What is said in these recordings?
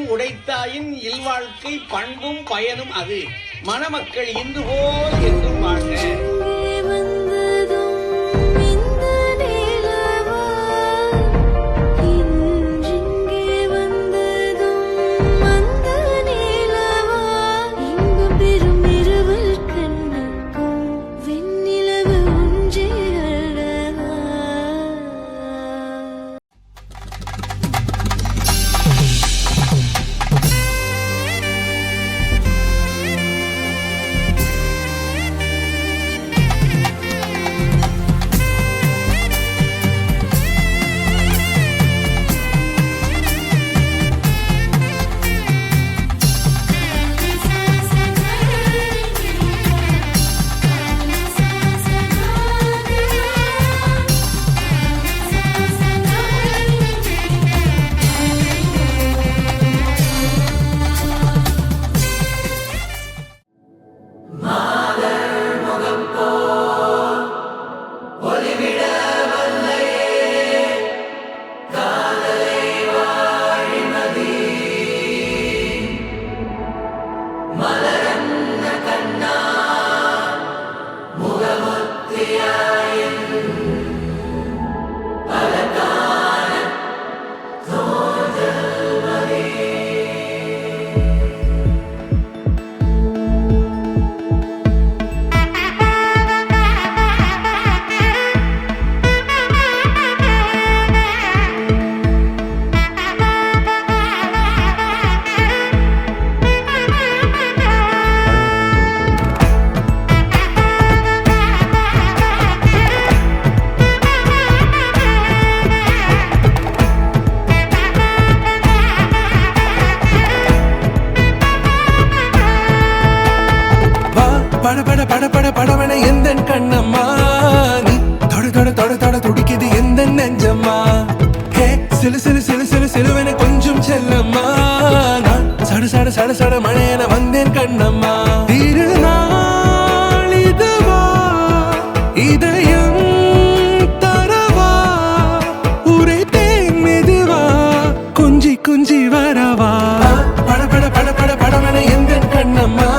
உடைத்தாயின் இல்வாழ்க்கை பண்பும் பயனும் அது மணமக்கள் இன்று போல் என்றும் வாழ்க. படவன எந்த கண்ணம்மா நீ தொட தொட தொட தொட துடிக்குது எந்த நெஞ்சம்மா ஹே சிலு சிலு சிலு சிலு சிலுவன கொஞ்சம் செல்லம்மா நான் சட சட சட சட மழையன வந்தேன் கண்ணம்மா திருநாள் இதுவா இதயம் தரவா உரைத்தேன் மெதுவா கொஞ்சி கொஞ்சி வரவா பட பட பட பட படவன எந்த கண்ணம்மா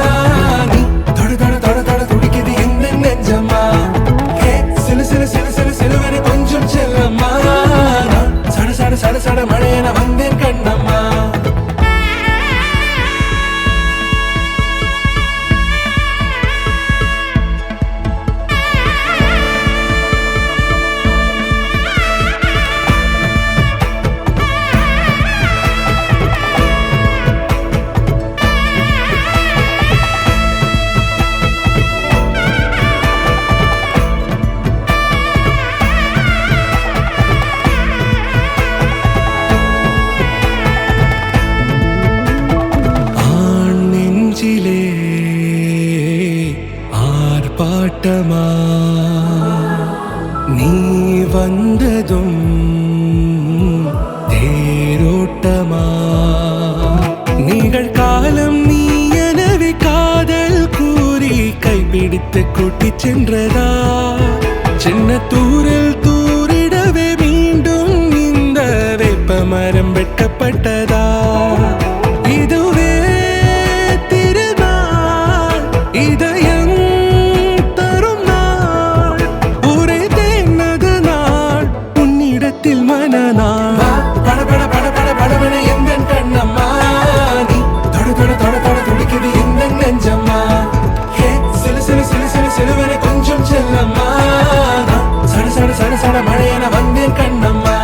சட சட மழையன வந்தேன் கண்ணம்மா ஆர்ப்பாட்டமா நீ வந்ததும் தேரோட்டமா நிகழ்காலம் நீ எனவே காதல் கூறி கைப்பிடித்து கூட்டிச் சென்றதா சின்ன தூரில் தூரிடவே மீண்டும் இந்த வேப்ப மரம் வெட்டப்பட்டதா இதுவே திருநாள் இதயம் தரும் நாள் உரைத்தேனது நாள் உன்னிடத்தில் மனநாள் பட பட பட பட படவன எந்த கண்ணம்மா நீ தொட தொட தொட தொட துடிக்குது எந்த நெஞ்சம்மா ஹே சிலு சிலு சிலு சிலு சிலுவன கொஞ்சம் செல்லம்மா சட சட சட சட மழையன வந்தேன் கண்ணம்மா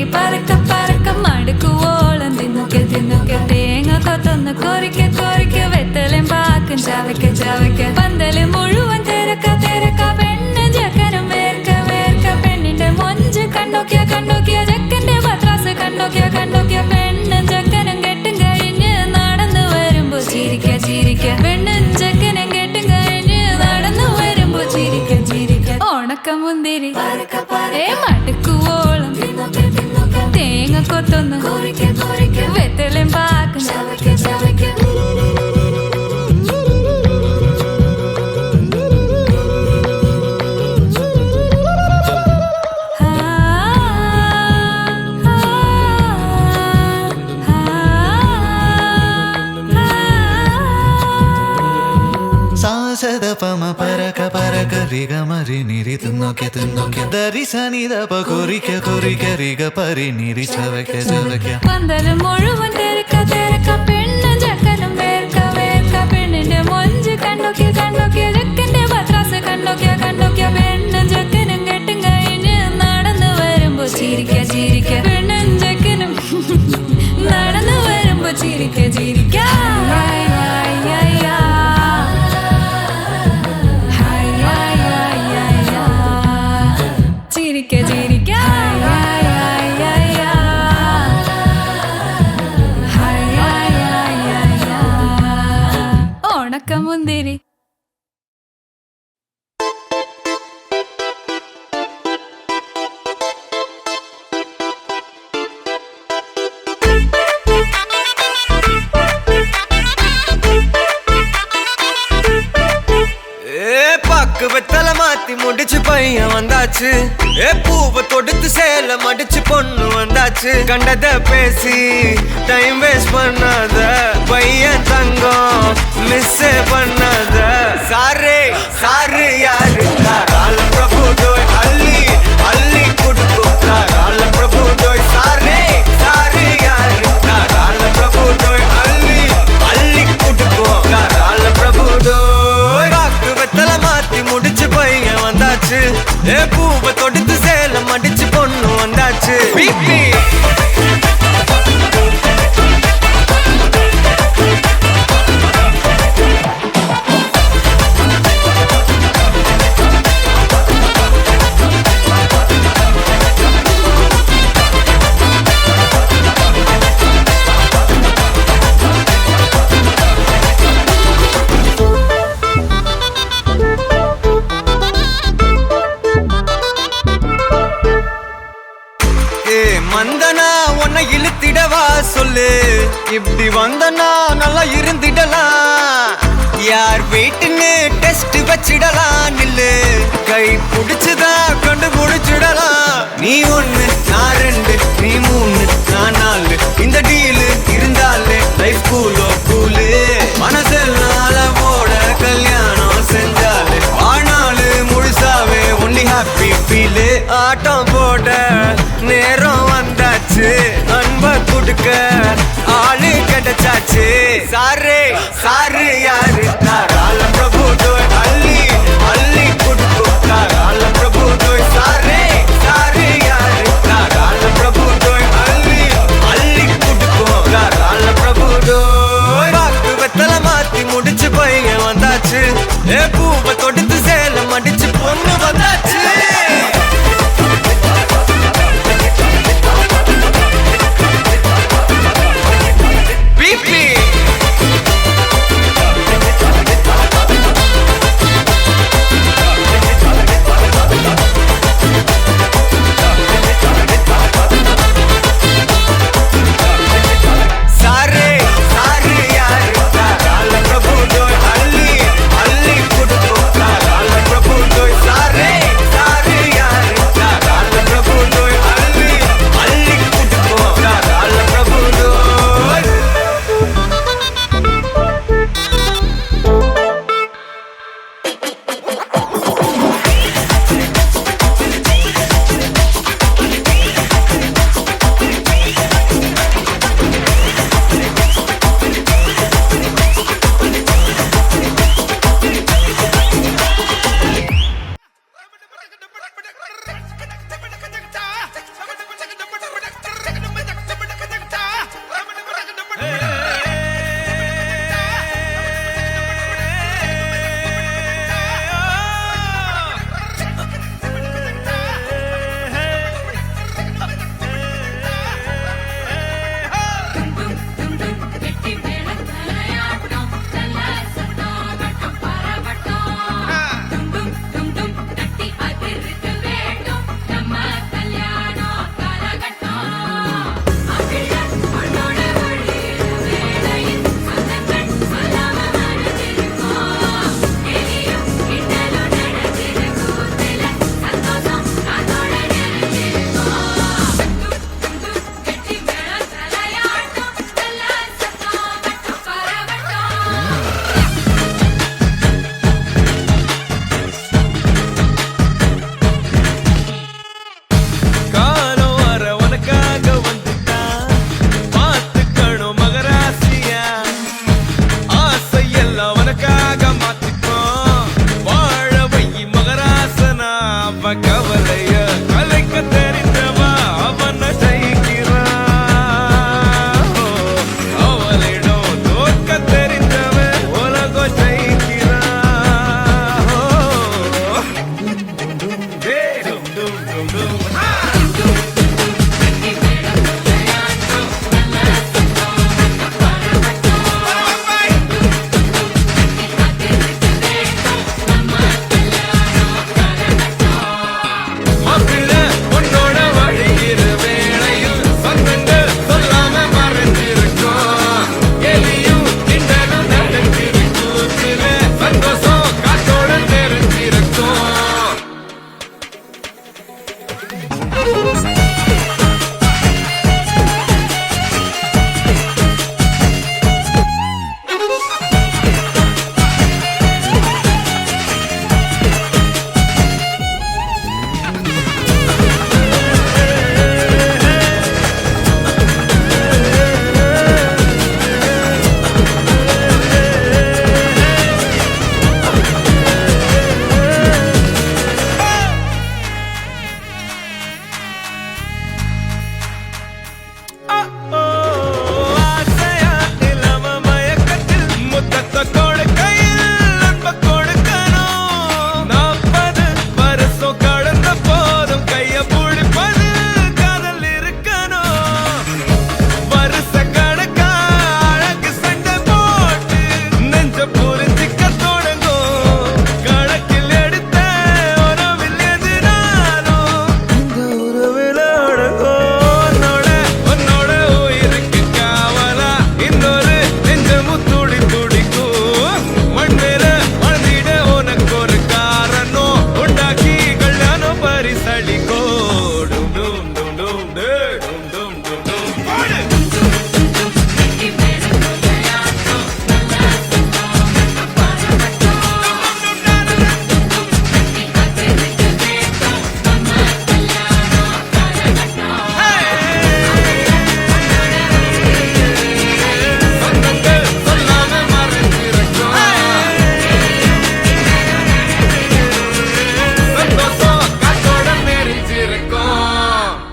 മുന്തിരി പറക്ക പറക്ക മടുക്കുവോളം തിന്നുക്കെ തിന്നുക്കെ തേങ്ങ കൊത്തൊന്ന് കൊറിക്ക കൊറിക്ക വെത്തലും പാക്കും ചവയ്ക്ക ചവയ്ക്ക പന്തല് മുഴുവൻ തിരക്ക തിരക്ക പെണ്ണ് ചെക്കനും വേർക്ക വേർക്ക പെണ്ണിന്റെ മൊഞ്ച് കണ്ടോക്കിയ കണ്ടോക്കിയ ചെക്കന്റെ പത്രാസ് കണ്ടോക്കിയ കണ്ടോക്കിയ പെണ്ണും ചെക്കനും കെട്ടും കഴിഞ്ഞ് നടന്നു വരുമ്പോ ചിരിക്ക ചിരിക്ക പെണ്ണും ചെക്കനും കെട്ടും കഴിഞ്ഞ് നടന്നു വരുമ്പോ ചിരിക്ക ചിരിക്ക ഉണക്കമുന്തിരി മടുക്കുവോളം തേങ്ങ കൊത്തൊന്ന് വെത്തലും പാക്കും സാസദപമ പരക പരക റിഗ മരി നിരി തുന്നോക്കെ തുന്നോക്കെ ദരി സനി ദപ കൊറിക്ക കൊറിക്ക റിഗ പരി നിരി ചവയ്ക്ക ചവയ്ക്ക പന്തല് മുഴുവൻ തിരക്ക തിരക്ക പെണ്ണും ചെക്കനും വേർക്ക വേർക്ക പെണ്ണിന്റെ മൊഞ്ച് കണ്ടോക്കിയ കണ്ടോക്കിയ ചെക്കന്റെ പത്രാസ് കണ്ടോക്കിയ കണ്ടോക്കിയ പെണ്ണും ചെക്കനും കെട്ടും കഴിഞ്ഞ് നടന്നു വരുമ്പോ ചിരിക്ക ചിരിക്ക പെണ്ണും ചെക്കനും നടന്നു വരുമ്പോ ചിരിക്ക ചിരിക്ക ചിരിക്ക ചിരിക്ക ഉണക്കമുന്തിരി பாக்கு வெத்தல மாத்தி முடிச்சு பையன் வந்தாச்சு பூவை தொடுத்து சேல மடிச்சு பொண்ணு வந்தாச்சு கண்டத பேசி டைம் வேஸ்ட் பண்ணாத பையன் தங்கம் மிஸ் பண்ணாத சாரே சாரு யாரு கால பிரபு தோய் அள்ளி அள்ளி குடுக்கும் கால பிரபு தோய் சாரே சாரு யாரு கால பிரபு தோய் அள்ளி அள்ளி குடுக்கும் கால பிரபு தோய் பாக்கு வெத்தல மாத்தி முடிச்சு பையன் வந்தாச்சு பூவை தொடுத்து சேல மடிச்சு பொண்ணு வந்தாச்சு பிபி மந்தனா உன்னை இழுத்திடவா சொல்லு இப்படி வந்தனா நல்லா இருந்திடலாம் யார் வீட்டுன்னு டெஸ்ட் வச்சிடலாம் நில்லு கை புடிச்சுதா கண்டு புடிச்சிடலாம் நீ ஒண்ணு நான் ரெண்டு நீ மூணு நான் நாலு இந்த டீலு இருந்தாலே லைஃப் கூலோ கூலு மனசெல்லாம் போட கல்யாணம் செஞ்சாலே ஆனாலு முழுசாவே ஒன்லி ஹாப்பி ஃபீலு ஆட்டம் போட நேரம் வந்தாச்சு அன்ப குடுக்க ஆளு கிடைச்சாச்சு சாரே சாரு யாரு கால பிரபு தோய் அள்ளி அள்ளி குடுக்கும் கால பிரபு தோய் சாரே சாரு யாரு கால பிரபு தோய் அள்ளி அள்ளி குடுக்கும் கால பிரபு தோய் பாக்கு வெத்தல மாத்தி முடிச்சு பையன் வந்தாச்சு பூவை தொடுத்து சேல மடிச்சு பொண்ணு வந்தாச்சு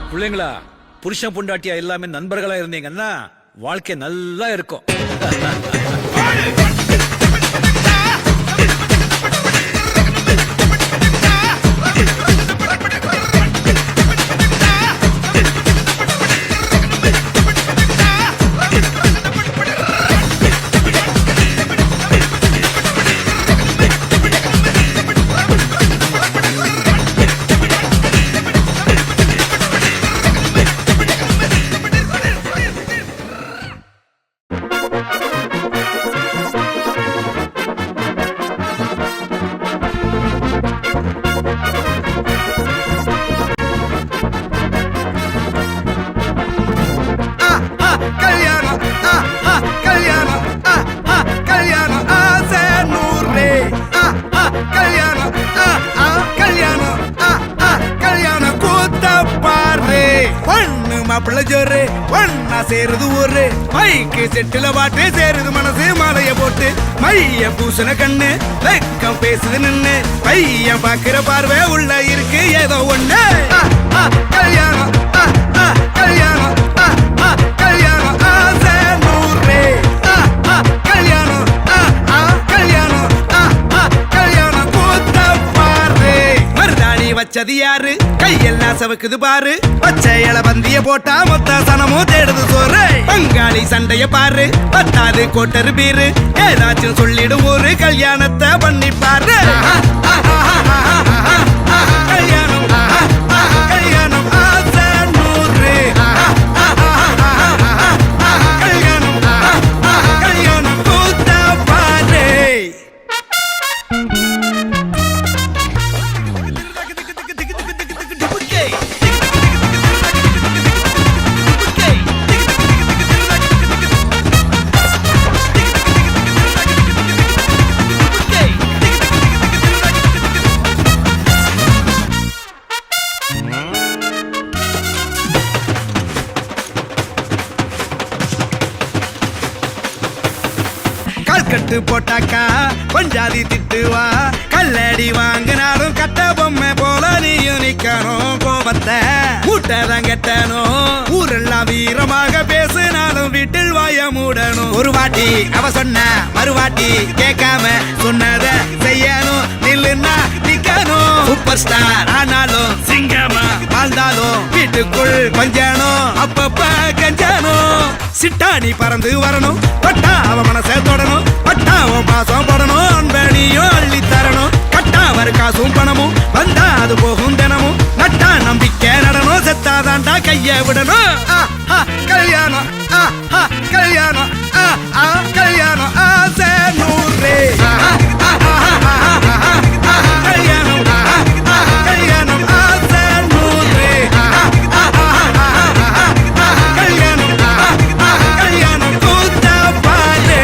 பிள்ளைங்களா புருஷன் பொண்டாட்டியா எல்லாமே நண்பர்களா இருந்தீங்கன்னா வாழ்க்கை நல்லா இருக்கும். மாப்பிள்ள ஜோரு ஒன்னா சேருது ஊரு மைக்கு செட்டுல பாட்டு சேருது மனசு மாலைய போட்டு மைய பூசண கண்ணு வெக்கம் பேசுது நின்னு பையன் பாக்குற பார்வை உள்ள இருக்கு ஏதோ ஒண்ணு கல்யாணம் கல்யாணம் கல்யாணம் ஆசை நூறு கல்யாணம் கல்யாணம் கல்யாணம் கூத்த பாரு மருதாணி வச்சது யாரு கையெல்லாம் சவுக்குது பாரு பச்சை இல பந்திய போட்டா மொத்த சனமும் தேடுது சோறு பங்காளி சண்டைய பாரு பத்தாது கோட்டரு பீரு ஏதாச்சும் சொல்லிடும் ஒரு கல்யாணத்தை பண்ணி பாரு கல்யாணம் கல்யாணம் ஆசை நூறு கல்யாணம் கல்யாணம் கூத்த பாரு கட்டு போட்டாக்கா கொஞ்சாதி திட்டுவா கல்லடி வாங்கினாலும் கட்ட பொம்மை போல நீயும் நிக்கணும் கோபத்தை மூட்டதான் கெட்டணும் ஊரெல்லாம் வீரமாக பேசினாலும் வீட்டில் வாய மூடணும் ஒரு வாட்டி அவ சொன்ன மறுவாட்டி கேட்காம சொன்னத செய்யணும் நில்லுன்னா நிக்கணும் சூப்பர் ஸ்டார் ஆனாலும் சிங்கமா வாழ்ந்தாலும் வீட்டுக்குள் பஞ்சானும் அப்பப்ப கஞ்சானும் சிட்டாணி பறந்து வரணும் பட்டா அவ மனசை தொடணும் பட்டாவும் பாசம் போடணும் அன்பனியும் அள்ளி தரணும் கட்டா வரு காசும் பணமும் வந்தா அது போகும் தினமும் நட்டா நம்பிக்கை நடணும் செத்தாதான்டா கைய விடணும் கல்யாணம் கல்யாணம் கல்யாணம் ஆசை நூறு கல்யாணம் கல்யாணம் ஆசை நூறு கல்யாணம் கல்யாணம் கூத்தா பாரு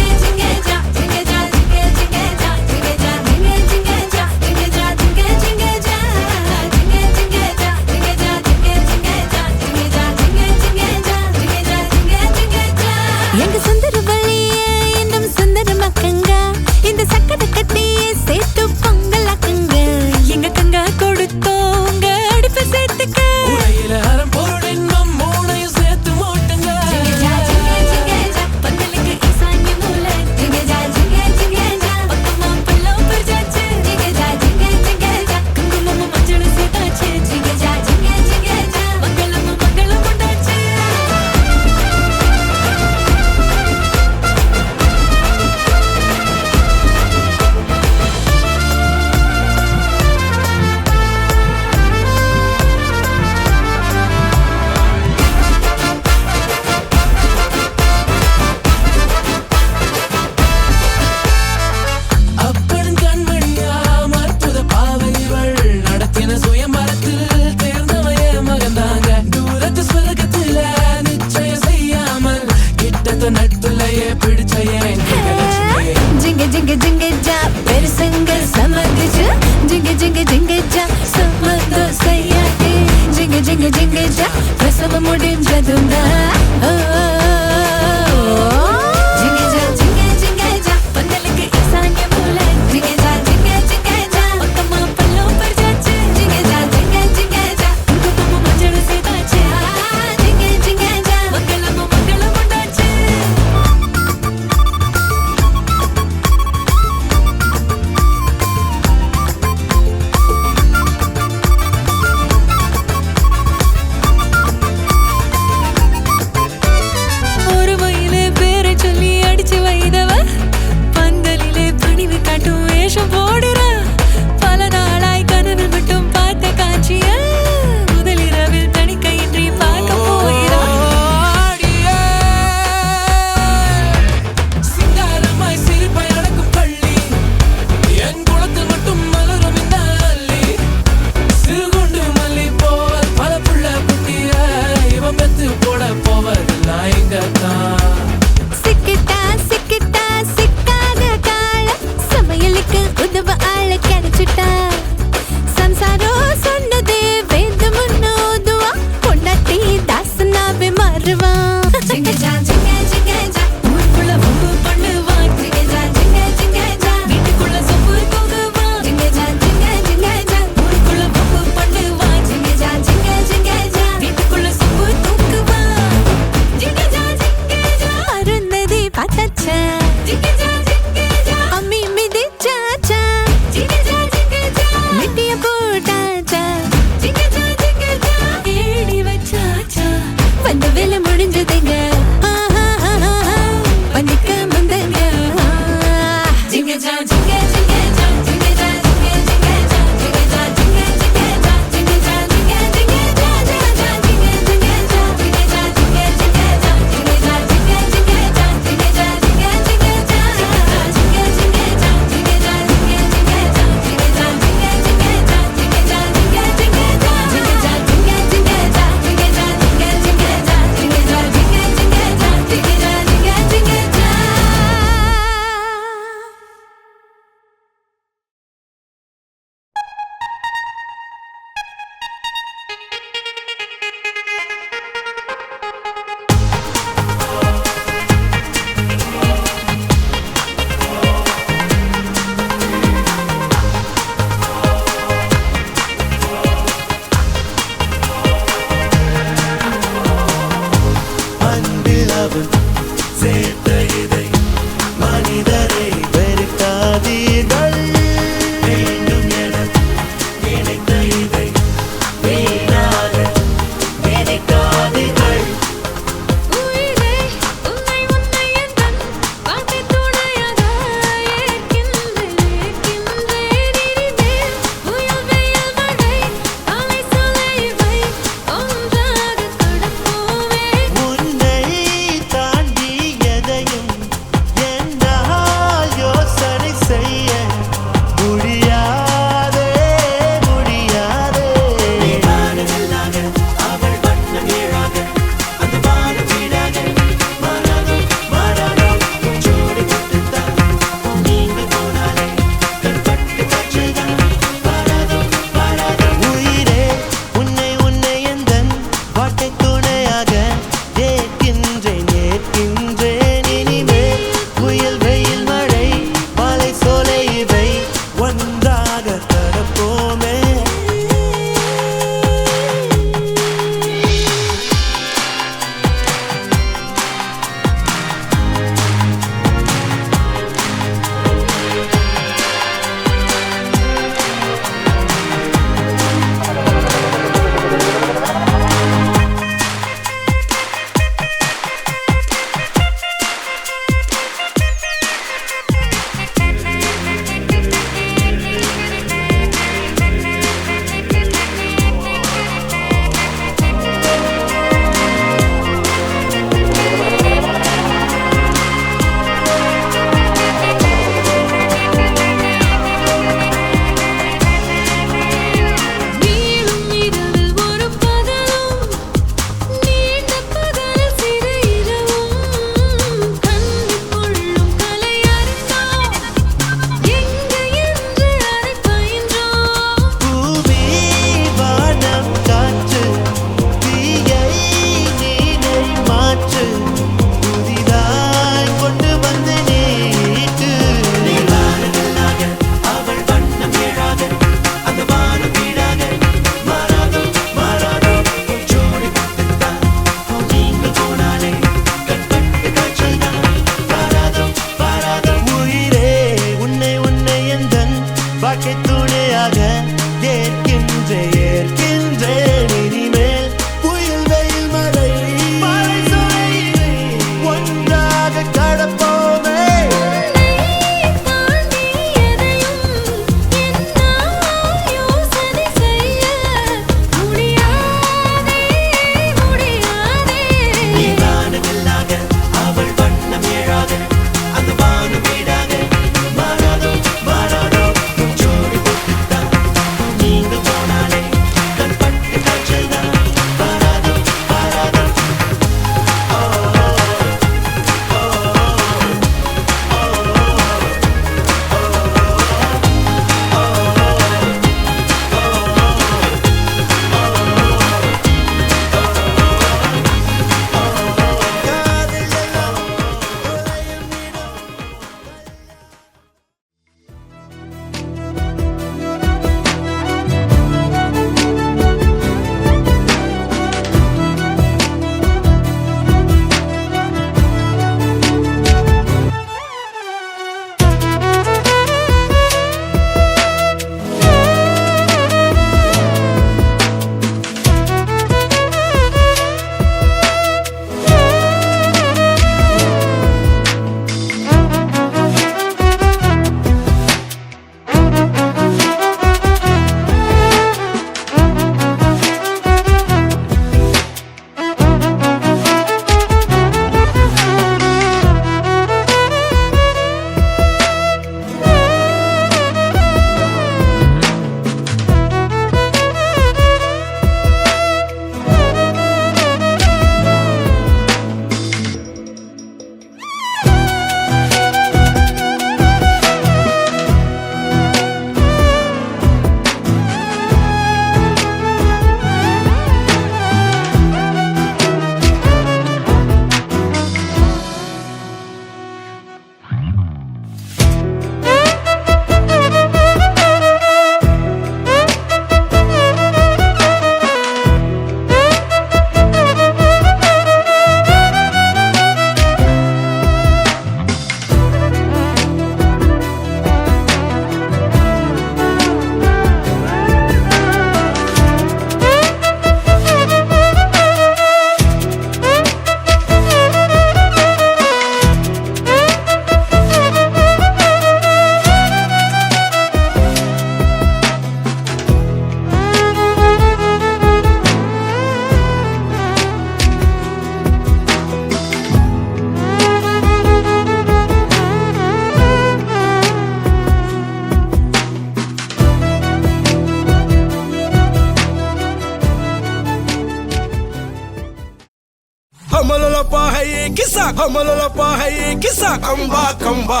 Homololopa hai kisa kamba kamba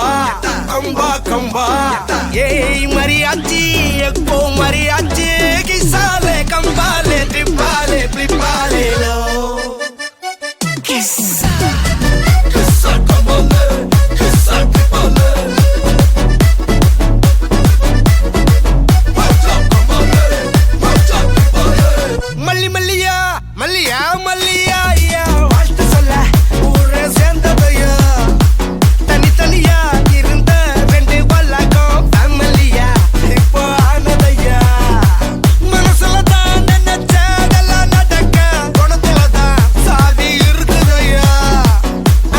kamba kamba Yey mariachi ekko mariachi kisale kambale tripale flipale lo Kissa kissa kambale kissa tripale Malli malliya malliya malliya ya வாழ்த்து சொல்ல ஊரே சேர்ந்ததையா தனித்தனியா இருந்த ரெண்டு வல்லகம் ஃபேமிலியா இப்போ ஆனதையா மனசுல தான் நினைச்சதெல்லாம் நடக்க குணத்துல தான் சாதி இருக்குதையா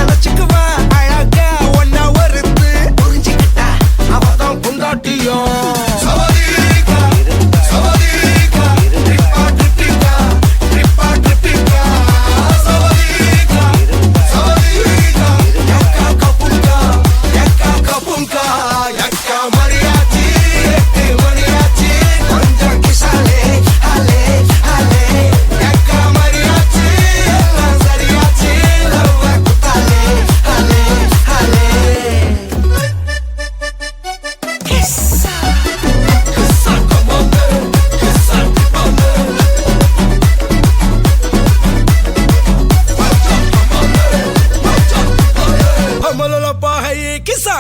அணைச்சுக்குவா அழகா ஒன்னா ஒருத்து புரிஞ்சுக்கிட்டா அவதான் புண்டாட்டியோ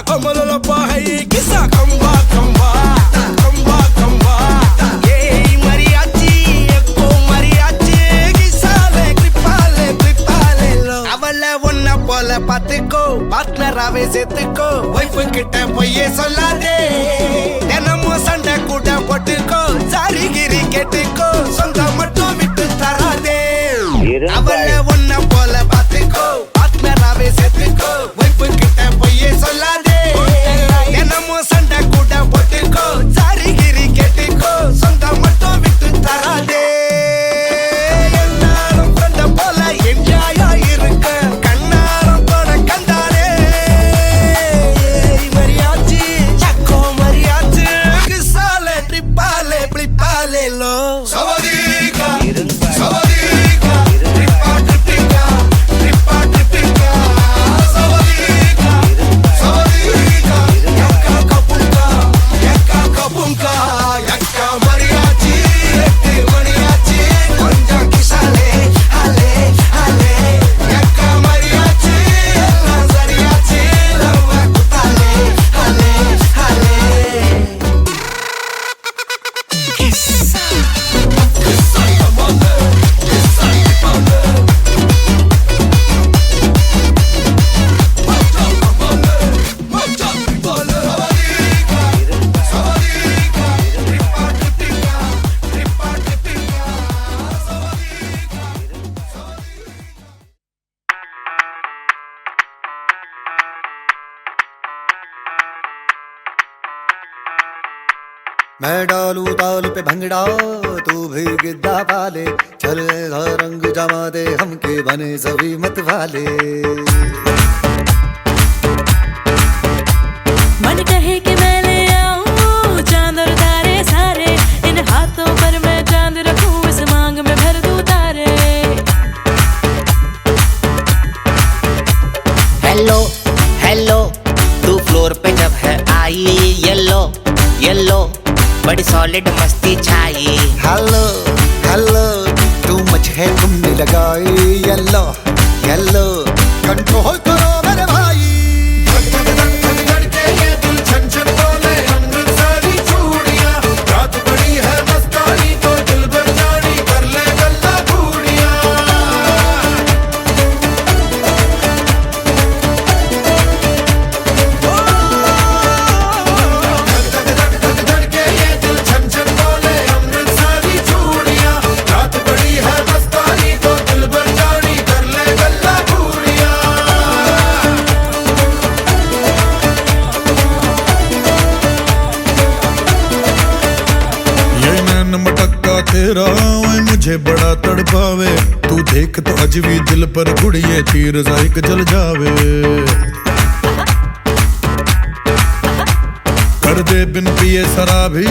Homololopa hai kisa kamba kamba kamba kamba Yey mariachi ekko mariachi kisale tripale tripale lo Avala onna pola pathiko partnerave sethuko wife kitta poye sollade denamo sanda kuda pottuko sari giri kettuko songa mattum vittu tarade Avala onna pola pathiko partnerave sethuko wife kitta poye sollade என்னமோ சண்டை கூட போட்டுக்கோ sorry கிரி கேட்டுக்கோ சொந்த மட்டும் விட்டு தராதே எல்லாரும் கொண்ட போல என்ஜாயா இருக்க கண்ணாரம் போட கண்டாரே மரியாச்சி சக்கோ மரியாச்சி கிசாலே ட்ரிப்பாலே பிளிப்பாலே லோ சவதீகா சவதீகா ட்ரிப்பா ட்ரிப்பிகா ட்ரிப்பா ட்ரிப்பிகா சவதீகா சவதீகா Kapunka, yakka mariachi, ekte mariachi, konja kisale, hale, hale, yakka mariachi, ella zariachi, lava kutale, hale, hale. Kissa, kissa kamale, kissa kamale. Macha kamale, macha kamale. मैं डालू ताल पे भंगड़ा तू भी गिद्दा पाले चले रंग जमा दे हमके बने सभी मत वाले मन कहे कि मैं ले आऊं चांद और तारे सारे इन हाथों पर मैं चांद रखूं इस मांग में भर दूं तारे हेलो हेलो तू फ्लोर पे जब है आई येलो येलो बड़ी सॉलिड मस्ती छाई हेलो हेलो तू मच है घूमने लगाई येलो येलो कंट्रोल करो मेरे भाई तेरा ओए मुझे बड़ा तड़पावे तू देख तो अज भी दिल पर गुड़िए तीर जाइक जल जावे कर दे बिन पिए शराबी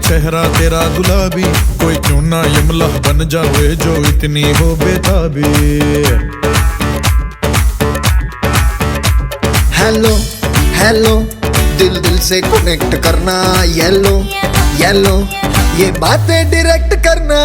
चेहरा तेरा गुलाबी कोई क्यों ना यमला बन जावे जो इतनी हो बेताबी हेलो हेलो दिल दिल से कनेक्ट करना येलो येलो ये बातें डायरेक्ट करना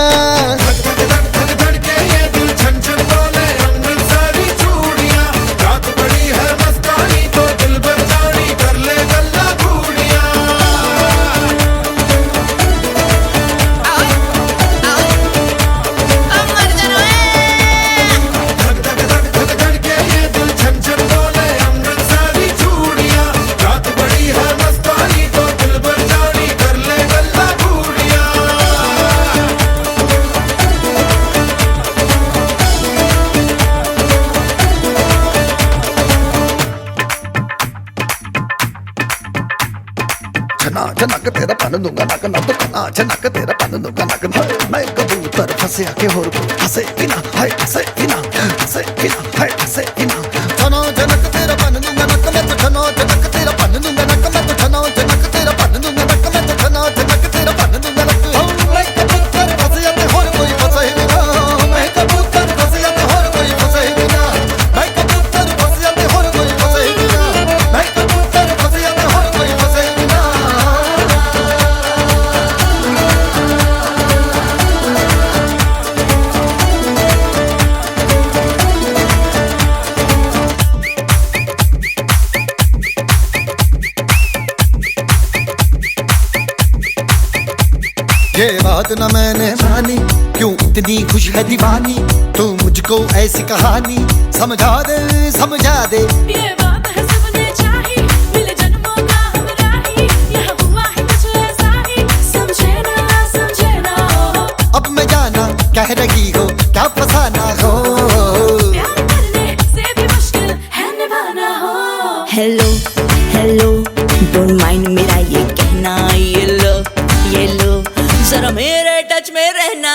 नक तेरा पन दूंगा नक नक खना नक तेरा पन दूंगा नक मैं कबूतर फंसे आके और फंसे बिना हाय फंसे बिना हाय फंसे बिना खनो जनक तेरा पन दूंगा नक मैं तो खनो जनक तेरा पन दूंगा नक मैं तो खनो जनक तेरा पन दूंगा नक मैं तो खनो जनक तेरा पन दूंगा नक मैं कबूतर फंसे आके और कोई फंसे बिना मैं कबूतर फंसे आके और कोई फंसे बिना मैं कबूतर फंसे आके और कोई फंसे बिना मैं कबूतर फंसे आके और कोई फंसे बिना ये बात न मैंने मानी क्यों इतनी खुश है दीवानी तू मुझको ऐसी कहानी समझा दे ये बात है सबने चाही मिले जन्मों का हम राही यह हुआ है कुछ ऐसा ही समझे ना हो अब मैं जाना कह रही हो क्या फसाना हो प्यार करने से भी मुश्किल है निभाना हो हेलो हेलो डोंट माइंड मेरा ये कहना ये लो जरा मेरे टच में रहना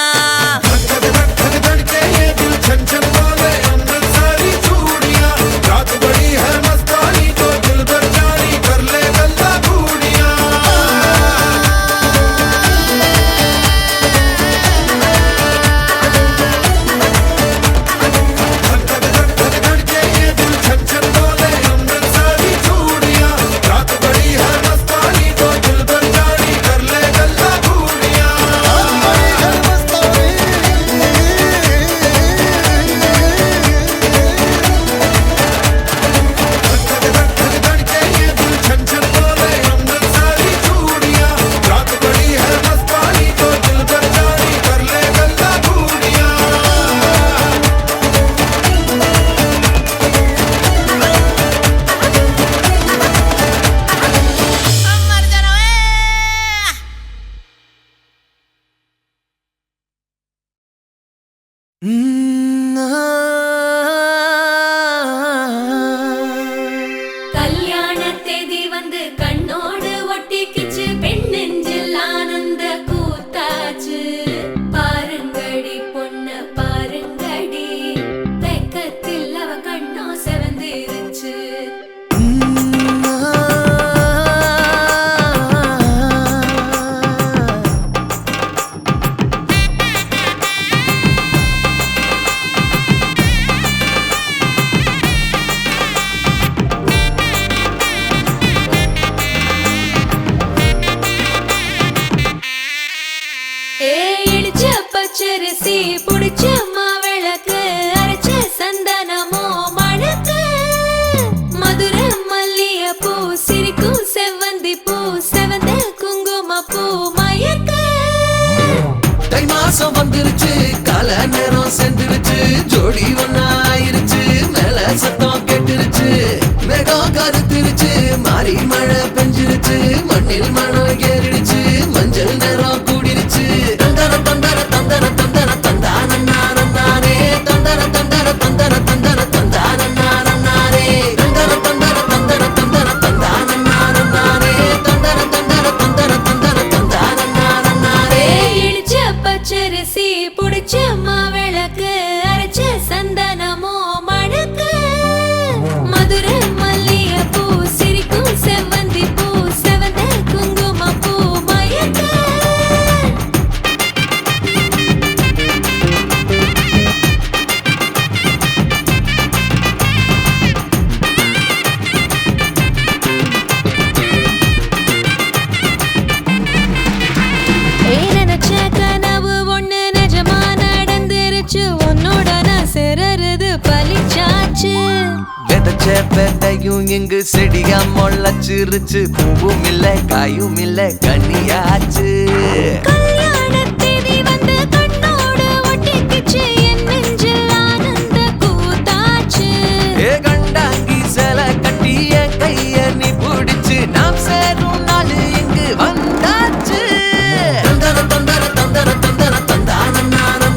கல்யாணத்தேதி வந்து கண்ணோடு ஒட்டிக்கிச்சு பெண் நெஞ்சில் ஆனந்த கூத்தாச்சு பாருங்கடி பொண்ணு பாருங்கடி வெக்கத்தில் அவ கண்ணோ செவந்திருச்சு இடிச்ச பச்சரிசி புடிச்ச மாவிளக்கு அரைச்ச சந்தனமோ மணக்கு மதுர மல்லிய பூ சிரிக்கும் செவ்வந்தி பூ செவந்த குங்கும பூ மயக்க தை மாசம் வந்துருச்சு கால நேரம் சென்றுருச்சு ஜோடி ஒன்னாயிருச்சு மேல சத்தம் கெட்டுருச்சு மேகம் கருத்துருச்சு மாறி மழை பெஞ்சிருச்சு மண்ணில் மனம் ஏறிடுச்சு மஞ்சள் நேரம் கூடிருச்சு தந்தர தந்தர தந்தர தந்தர தந்தானே தந்தர தந்தர தந்தர தந்தர தந்தானே தந்தர தந்தர தந்தர தந்தர தந்தானே தந்தர தந்தர தந்தர தந்தர தந்தானே இடிச்ச பச்சரிசி புடிச்ச மாவிளக்கு அரைச்ச சந்தனமோ மணக்கு மதுர மல்லிய பூ சிரிக்கும் செவ்வந்தி பூ செவந்த குங்கும பூ மயக்க பலிச்சாச்சு. விதைச்ச விதையும் இங்கு செடியா முளைச்சிருச்சு. பூவும் இல்ல காயும் இல்ல கனியாச்சு. கல்யாணத் தேதி வந்து கண்ணோடு ஒட்டிக்கிச்சு. என் நெஞ்சில் ஆனந்த கூத்தாச்சு. ஏ கண்டாங்கி சில கட்டி என் கைய நீ பிடிச்சு நாம் சேரும் நாள் இங்கு வந்தாச்சு. தந்தர தந்தர தந்தர தந்தர தந்தான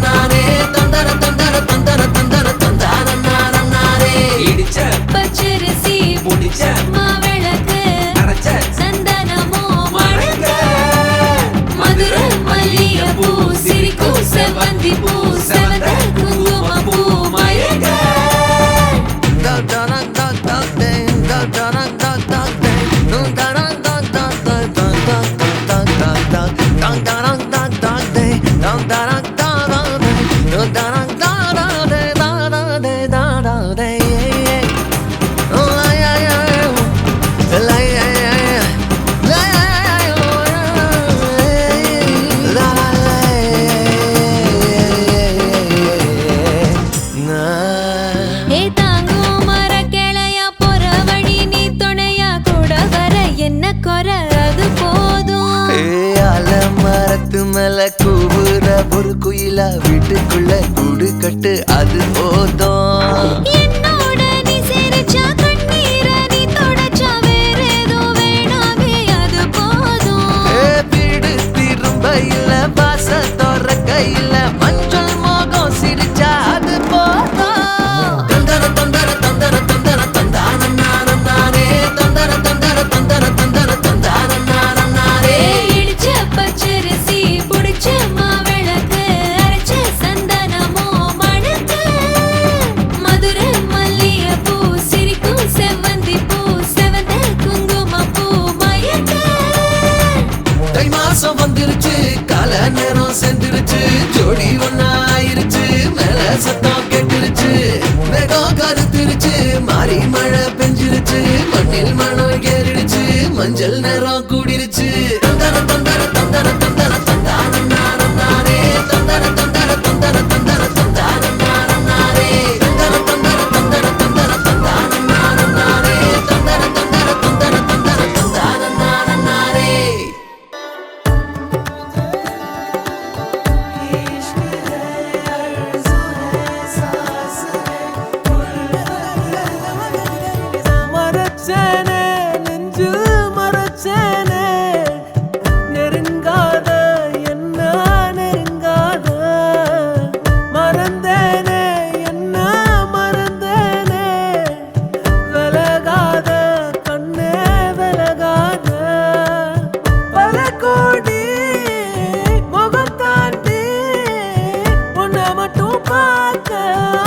நானே தந்தர தந்தர தந்தர தந்தர தந்தான நானே இடிச்ச பச்சரிசி முடிச்ச மாவிளக்கு அரைச்ச சந்தனமோ மணக்க. மதுரை மல்லிகைப்பூ சிரிக்கும் செவ்வந்தி பூ செவந்த குங்குமப்பூ மயக்க. ஏ தாங்கும் மரக்கிளையா போற வழி நீ துணையா கூட வர என்ன குறை அது போதும். மரத்து மேல கூவுற ஒரு குயிலா வீட்டுக்குள்ள கூடு கட்டு அது போதும். என்னோட நீ சிரிச்சா கண்ணீர நீ தொடச்சா வேற ஏதோ வேணாமே அது போதும். வீடு திரும்ப இல்ல பாச தோற கையில மஞ்சள் மோகம் சிரிச்சா அது போதும். தந்தர தந்தர தந்தர தந்தர தந்தான நானே தந்தர தந்தர தந்தர தந்தர தந்தான நானே இடிச்ச பச்சரிசி புடிச்ச மாவிளக்கு அரைச்ச சந்தனமோ மணக்க. மதுரை மல்லிகைப்பூ சிரிக்கும் செவ்வந்தி பூ செவந்த குங்குமப்பூ மயக்க. தை மாசம் வந்துருச்சு கால நேரம் சென்றுருச்சு. ஜோடி ஒன்னா ஆயிருச்சு மேல சத்தம் கேட்டுருச்சு. மேகம் கருத்துருச்சு மாறி மழை பெஞ்சிருச்சு. மண்ணில் மணம் ஏறிடுச்சு மஞ்சள் நேரம் கூடிருச்சு. தந்தர தந்தர தந்தர தந்தர தந்தான நானே தந்தர தந்தர தந்தர தந்தர தந்தான நானே தந்தர தந்தர தந்தர தந்தர தந்தான நானே தந்தர தந்தர தந்தர தந்தர தந்தான நானே. மரச்சேனே நெஞ்சு மரச்சேனே நெருங்காத என்ன நெருங்காத மறந்தேனே என்ன மறந்தேனே விலகாத கண்ணே விலகாத பல கோடி முகம் தாண்டி உன்னை மட்டும் பார்க்க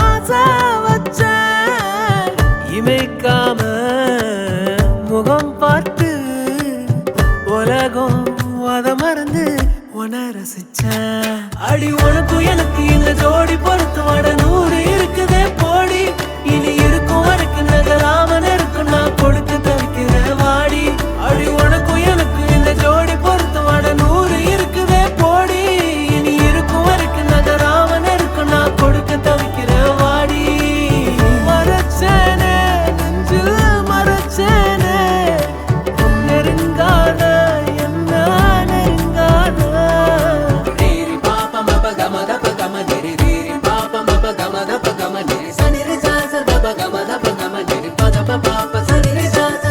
ஆசை வச்சேன். இமைக்காம முகம் பார்த்து உலகம் அத மறந்து உன ரசிச்சேன். அடி உனக்கும் எனக்கு இந்த ஜோடி பொறுத்து வட 100 இருக்குதே போடி. இனி இருக்கும் வரைக்கும் நகராம இருக்கும் நான் கொடுத்து தவிக்கிற வாடி. அடி உனக்கும் எனக்கு இந்த ஜோடி பொறுத்து வட 100 இருக்குதே போடி. இனி இருக்கும் வரைக்கும் நகராம இருக்கும் நான் கொடுக்க தவிக்கிற வாடி. மரச்சேனே நெஞ்சு மரச்சேனே நெருங்காத என்ன நெருங்காத. பாப்ப மப கம தப கம திரி திரி பாப்ப மப கம தப கம திரி சனிரி சாச தப கம தப கம திரி பத பாப்ப சனிரி சாச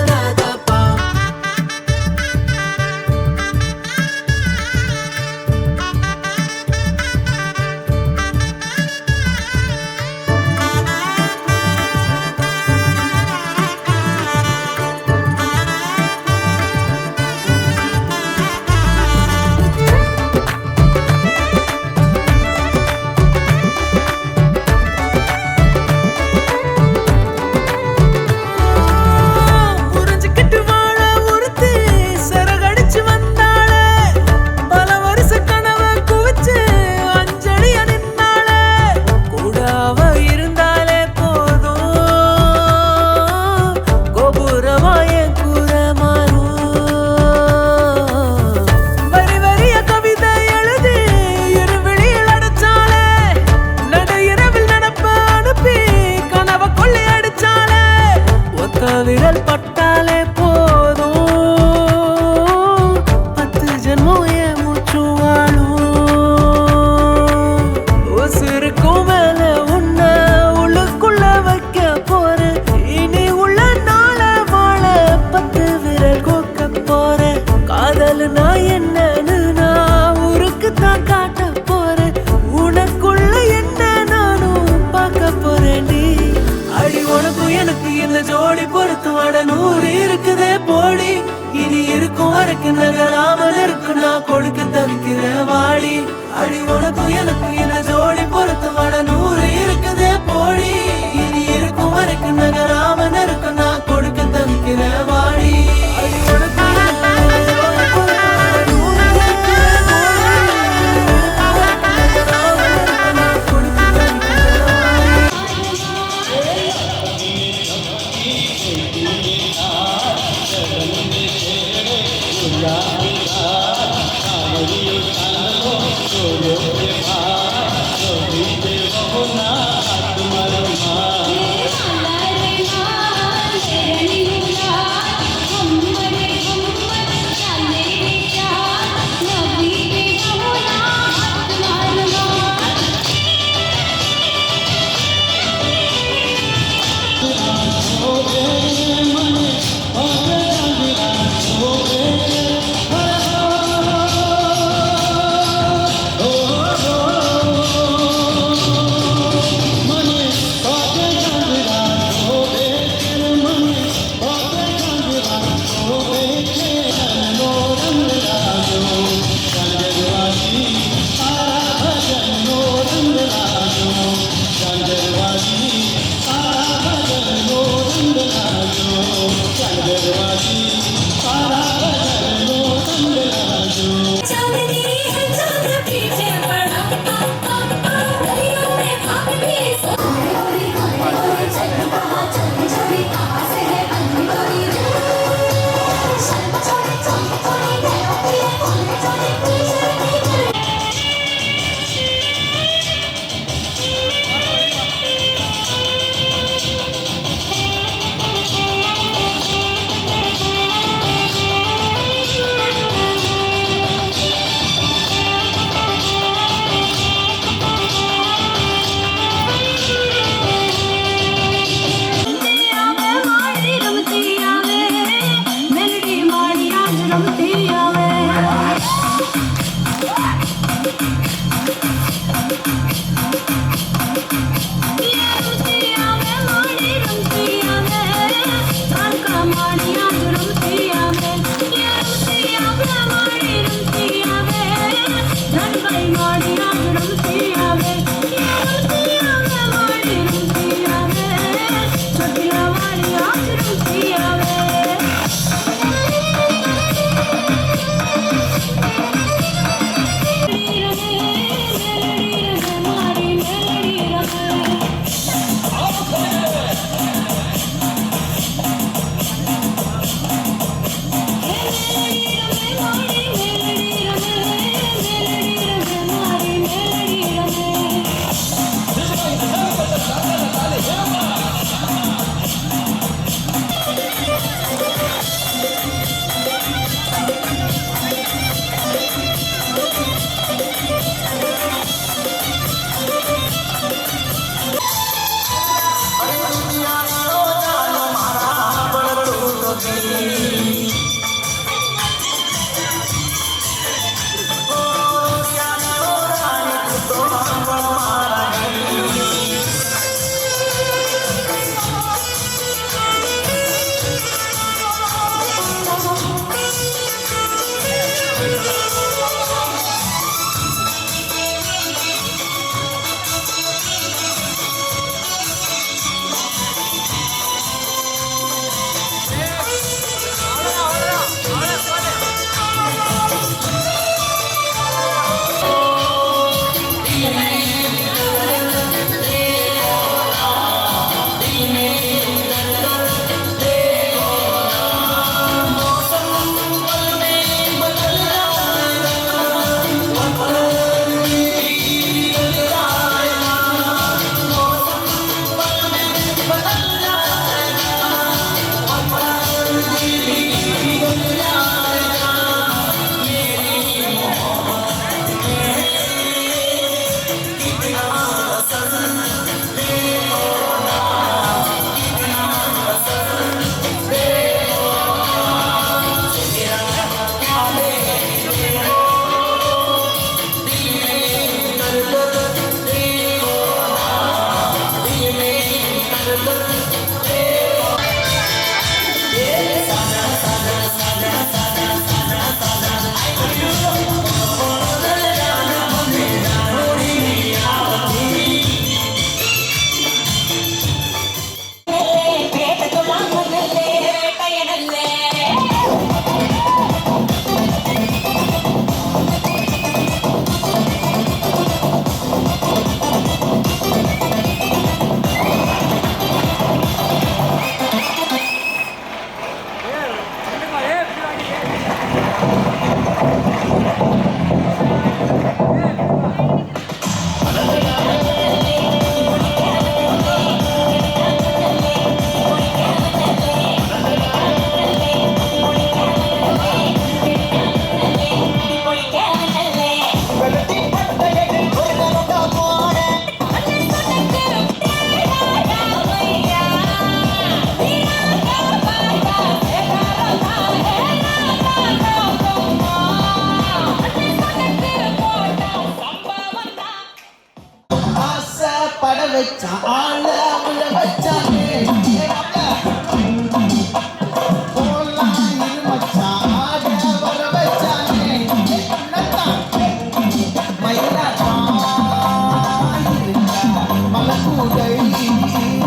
நான் கொடுக்க தவிக்கிறேன் வாடி அடி உனக்கும் எனக்கு என்ன ஜோடி பொருத்தமான 100 இருக்குதே போடி இனி இருக்கும் வரைக்கும் நகராம நெருக்கம் நான் கொடுக்க தவிக்கிறேன் வாடி அடி உனக்கும் எனக்கு என்ன ஜோடி பொருத்தமான 100 இருக்குதே பட வச்சா ஆள அவள வச்சானே போலாம் இரு மச்சான் ஆட வர வச்சானே மயிலாட்டா மலக்கூடை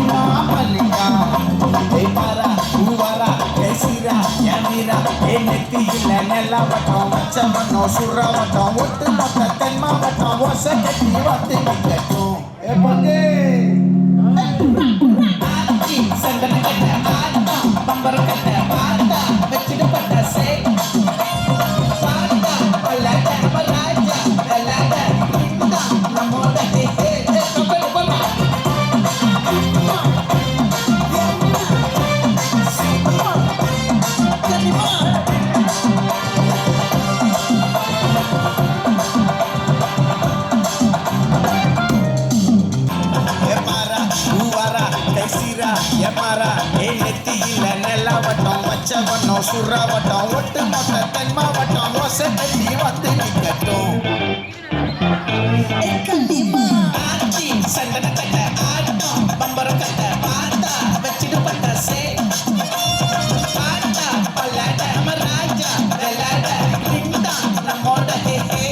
மாமலிகா பாரா பூவாரா பேசிரா யமீரா நெத்தியில நெல்லாவட்டம் வச்சவட்டம் சுறாவட்டம் ஒட்டு மொத்த தென் மாவட்டம் ஒச கட்டி வந்து நிக்கட்டும் சந்தன கட்ட ஆட்டா பம்பர கட்ட பாட்டா வச்சிட்டு பட்ட சே பாட்டா பல்லாட்ட பல்லாட்டா பல்லாட்ட இந்தா நம்மோட ஹே ஹே கப்பல் பல்லா நெத்தியில நெல்லாவட்டம் வச்சவட்டம் சுறாவட்டம் ஒட்டு மொத்த தென் மாவட்டம் ஒச கட்டி வந்து நிக்கட்டும் சந்தன கட்ட ஆட்டம் பம்பர கட்ட பாட்டா வச்சிட்டு பட்ட சே பாட்டா பல்லாட்ட ராஜா வெள்ளாட்ட இந்தா நம்மோட ஹே ஹே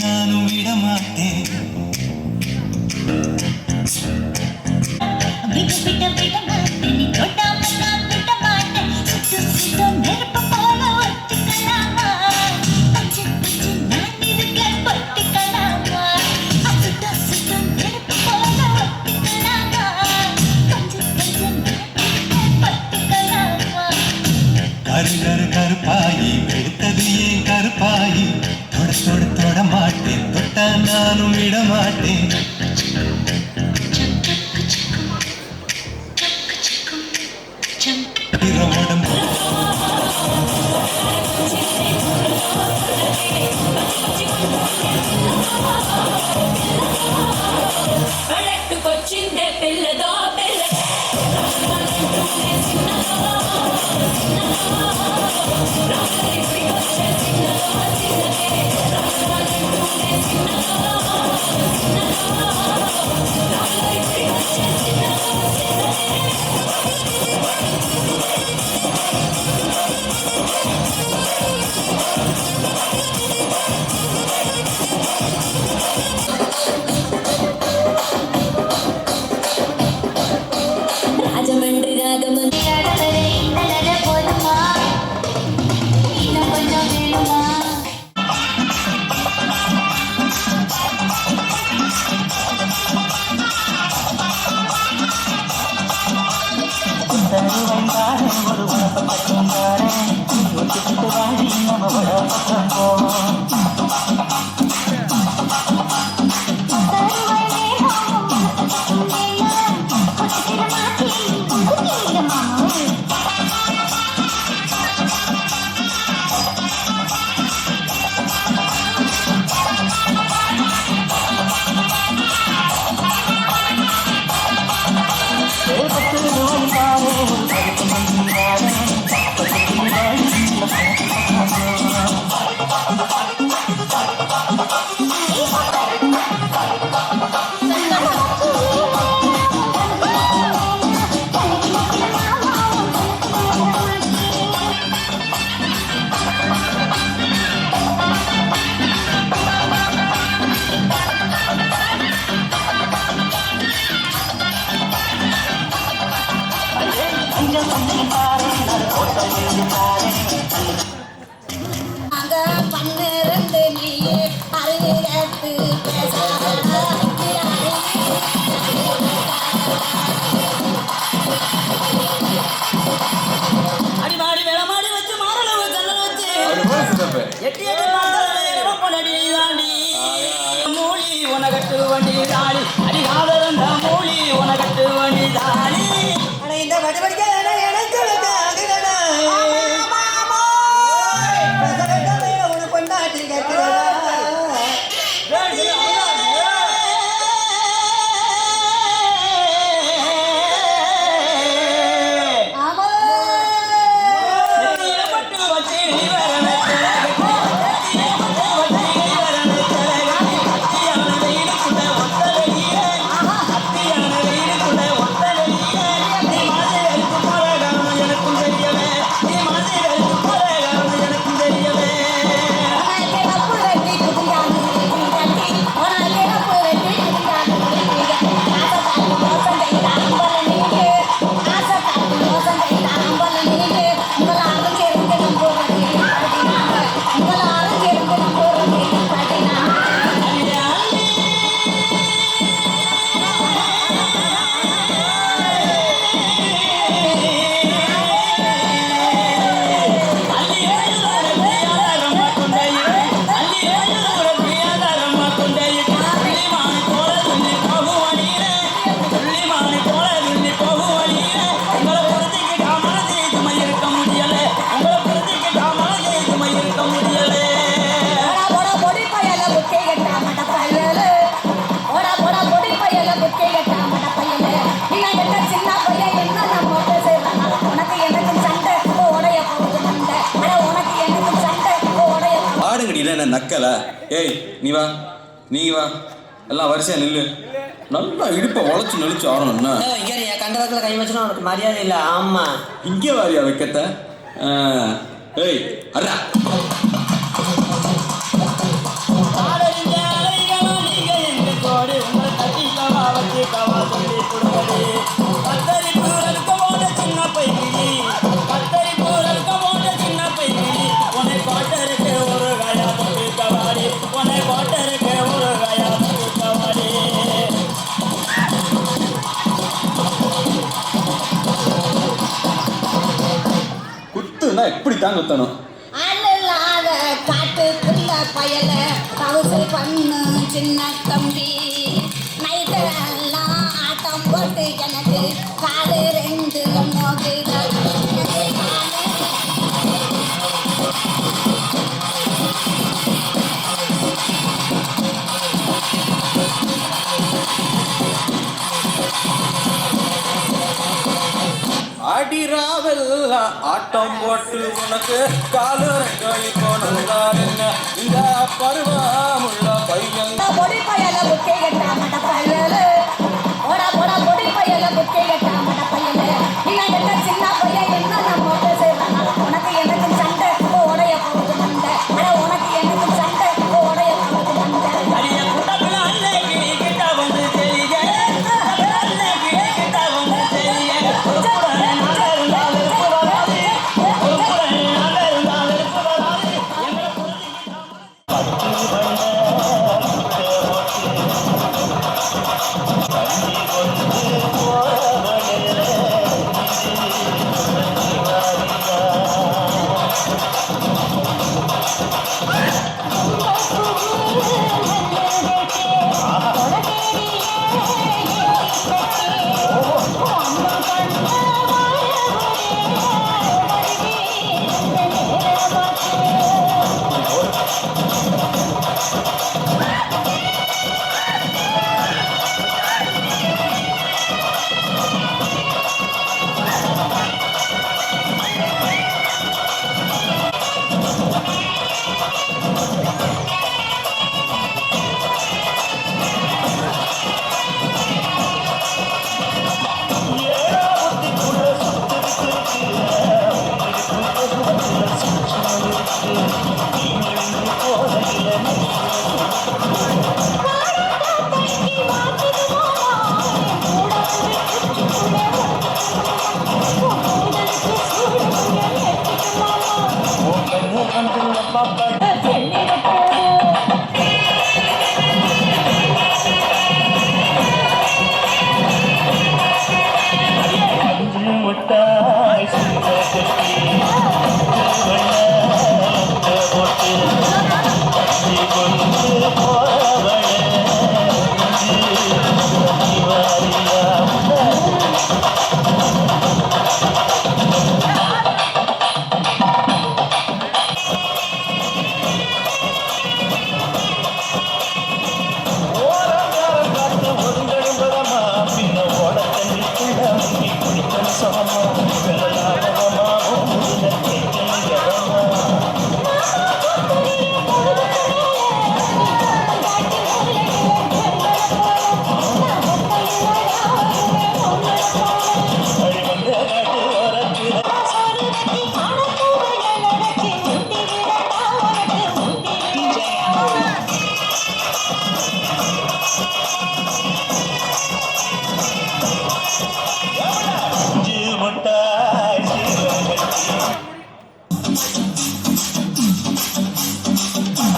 நானும் விட மாட்டேன் கருப்பாயி வெளுத்தது ஏன் கருப்பாயி தொட மாட்டேன் தொட்டா நானும் விட மாட்டேன் உடம்பு వచ్చిందే పిల్లదో పిల్ల చిన్న அடிமாடி வேளமாடி வச்சு மாரளவு கண்ணல் வச்சு எட்டி மூலி உனகட்டு வண்டி தாடி அடிகாதந்த மூலி உனகட்டு வண்டி தாடி இந்த வடிவடிக்க கொண்டாட்டி நக்கல ஏய் நீ வா எல்லாம் வரிசையா நில்லு நல்லா இடுப்பை உழைச்சு நெளிச்சு ஆடணும்னா கண்டவத்துல கை வச்சுனா உனக்கு மரியாதை இல்லை. ஆமா இங்கே வாரியா வைக்கத்த ஏய் அண்ணா குத்துனா எப்படி தான் குத்தணும் காட்டுக்குள்ள பயல தவசு பண்ணு சின்ன தம்பி நைட்டு எல்லாம் ஆட்டம் போட்டு எனக்கு காலு ரெண்டு நோக்கு அடிராவெல்லாம் ஆட்டம் போட்டு உனக்கு காலு இந்த பருவமுள்ள பையன் பொடி பயல